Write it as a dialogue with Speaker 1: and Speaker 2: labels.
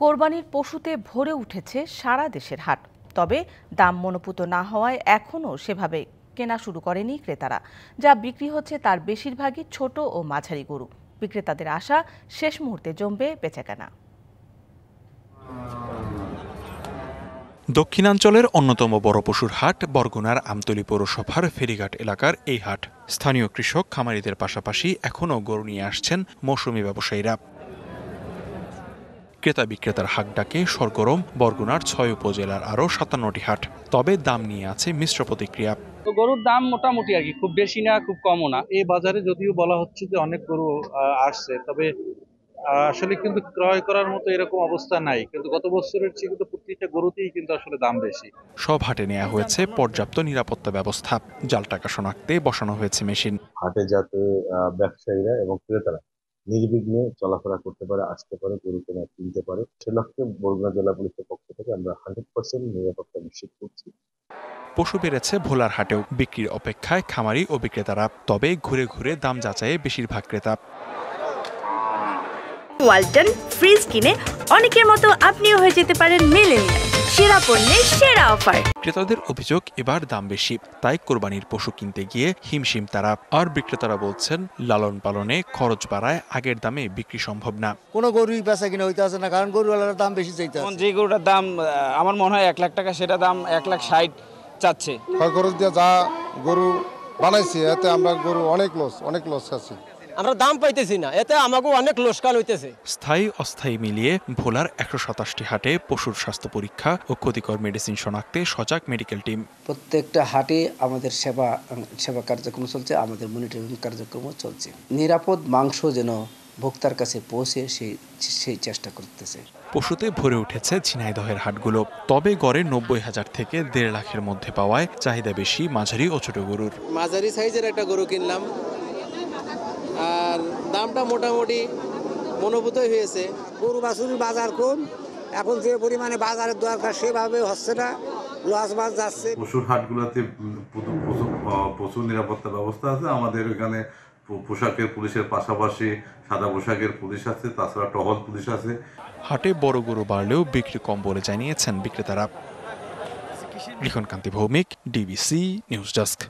Speaker 1: কোরবানির পশুতে ভরে উঠেছে সারা দেশের হাট। তবে দাম মনোপুত না হওয়ায় এখনও সেভাবে কেনা শুরু করেনি ক্রেতারা। যা বিক্রি হচ্ছে তার বেশিরভাগই ছোট ও মাঝারি গরু। বিক্রেতাদের আশা শেষ মুহূর্তে জমবে বেচাকেনা।
Speaker 2: দক্ষিণাঞ্চলের অন্যতম বড় পশুর হাট বরগুনার আমতলী পৌরসভার ফেরিঘাট এলাকার এই হাট। স্থানীয় কৃষক খামারিদের পাশাপাশি এখনও গরু নিয়ে আসছেন মৌসুমি ব্যবসায়ীরা। ক্রেতা বিক্রেতার হাট ডাকে সরগরম বরগুনার ৬ উপজেলার আরও ৫৭টি হাট। তবে দাম নিয়ে আছে মিশ্র প্রতিক্রিয়া।
Speaker 3: তো গরুর দাম মোটামুটি আর কি, খুব বেশি না খুব কমও না। এই বাজারে যদিও বলা হচ্ছে যে অনেক গরু আসছে, তবে আসলে কিন্তু ক্রয় করার মতো এরকম অবস্থা নাই। কিন্তু গত বছরের চেয়ে কিন্তু প্রত্যেকটা গরুতেই কিন্তু আসলে দাম বেশি।
Speaker 2: সব হাটে নেওয়া হয়েছে পর্যাপ্ত নিরাপত্তা ব্যবস্থা। জাল টাকা শনাক্তে বসানো হয়েছে মেশিন।
Speaker 4: হাটে যাতে ব্যবসায়ীরা এবং ক্রেতারা নির্বিঘ্নে চলাফেরা করতে পারে, আসতে পারে, গরু কেনা কিনতে পারে, সে লক্ষ্যে বরগুনা জেলা পুলিশের পক্ষ থেকে আমরা 100% নিরাপত্তা নিশ্চিত করছি।
Speaker 2: পশু বেড়েছে ভোলার হাটেও, বিক্রির অপেক্ষায় খামারি ও বিক্রেতারা। তবে ঘুরে ঘুরে দাম যাচাইয়ে বেশিরভাগ ক্রেতা।
Speaker 5: ওয়ালটন ফ্রিজ কিনে অনেকের মতো আপনিও হয়ে যেতে পারেন মিলেনিয়াল। সেরা পণ্যের সেরা অফার।
Speaker 2: ক্রেতাদের অভিযোগ এবার দাম বেশি, তাই কোরবানির পশু কিনতে গিয়ে হিমশিম তারা। আর বিক্রেতারা বলছেন লালন পালনে খরচ বাড়ায় আগের দামে বিক্রি সম্ভব না।
Speaker 6: কোনো গরুই বেচা কিনা হইতে আছে না, কারণ গরুওয়ালার দাম বেশি চাইতে আছে।
Speaker 7: যে গরুটার দাম আমার মনে হয় 1 লাখ টাকা, সেটা দাম 1,60,000 চাচ্ছে।
Speaker 8: খরচ দিয়ে যা গরু বানাইছি এতে আমরা গরু অনেক লস আছি।
Speaker 9: আমরা দাম পাইতেছি না, এতে আমাকে অনেক লোকসান হইতেছে।
Speaker 2: স্থায়ী অস্থায়ী মিলিয়ে ভোলার 127টি হাটে পশুর স্বাস্থ্য পরীক্ষা ও ক্ষতিকর মেডিসিন শনাক্তে সজাগ মেডিকেল টিম।
Speaker 10: প্রত্যেকটা হাটে আমাদের সেবা কার্যক্রম চলছে, আমাদের মনিটরিং কার্যক্রমও চলছে। নিরাপদ মাংস যেন ভোক্তার কাছে পৌঁছে সেই চেষ্টা করতেছে।
Speaker 2: পশুতে ভরে উঠেছে ঝিনাইদহের হাটগুলো। তবে গড়ে 90,000 থেকে 1.5 লাখের মধ্যে পাওয়ায় চাহিদা বেশি মাঝারি ও ছোট গরুর।
Speaker 11: মাঝারি সাইজের একটা গরু কিনলাম, আর দামটা মোটামুটি মনোভূতই হয়েছে।
Speaker 6: গরু বাছুরের বাজার কম, এখন যে পরিমাণে বাজারের দরকার সেভাবে হচ্ছে না, লস যাচ্ছে।
Speaker 12: পশুর হাটগুলোতে প্রচুর নিরাপত্তা ব্যবস্থা আছে। আমাদের এখানে পোশাকের পুলিশের পাশাপাশি সাদা পোশাকের পুলিশ আছে, তাছাড়া টহল পুলিশ আছে।
Speaker 2: হাটে বড় গরু বাড়লেও বিক্রি কম বলে জানিয়েছেন বিক্রেতারা। লিখন কান্তি ভৌমিক, ডিবিসি নিউজ ডেস্ক।